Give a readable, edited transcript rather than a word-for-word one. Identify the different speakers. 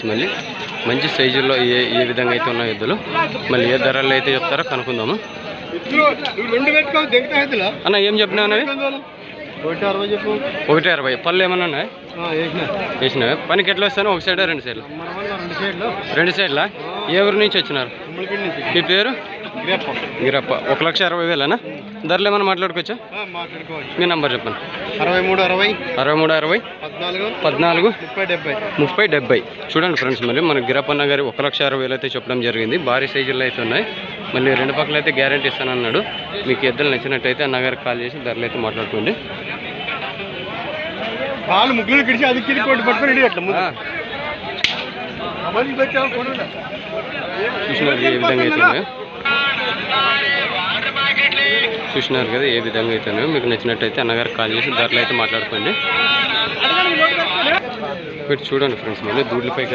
Speaker 1: మళ్ళీ మంచి సైజుల్లో ఏ విధంగా అయితే ఉన్నాయి ఎద్దులు, మళ్ళీ ఏ ధరలు అయితే చెప్తారో కనుక్కుందాము. అన్న ఏం చెప్పినా అన్నది? 160. పళ్ళు ఏమన్నా ఉన్నాయి? వేసినవే. పనికి ఎట్లా వస్తాను? ఒక సైడా రెండు సైడ్లా? రెండు సైడ్లా. ఏ ఊరి నుంచి వచ్చినారు? మీ పేరు? గిరప్ప. 1,60,000 ధరలు ఏమన్నా మాట్లాడుకోవచ్చా? మీ నంబర్ చెప్పండి. 6360 14 30 70. చూడండి ఫ్రెండ్స్, మళ్ళీ మన గిరప్పన్న గారి 1,60,000 అయితే చెప్పడం జరిగింది. భారీ సైజుల్లో అయితే ఉన్నాయి. మళ్ళీ రెండు పక్కల అయితే గ్యారంటీ ఇస్తానన్నాడు. మీకు ఎద్దులు నచ్చినట్టయితే అన్నగారికి కాల్ చేసి ధరలు అయితే మాట్లాడుకోండి. చూసినారు ఏ విధంగా అయితే ఉన్నాయో, చూసినారు కదా ఏ విధంగా అయితే ఉన్నాయో. మీకు నచ్చినట్టయితే అన్నగారికి కాల్ చేసి ధరలు అయితే మాట్లాడుకోండి. చూడండి ఫ్రెండ్స్, మళ్ళీ దూడ్లపై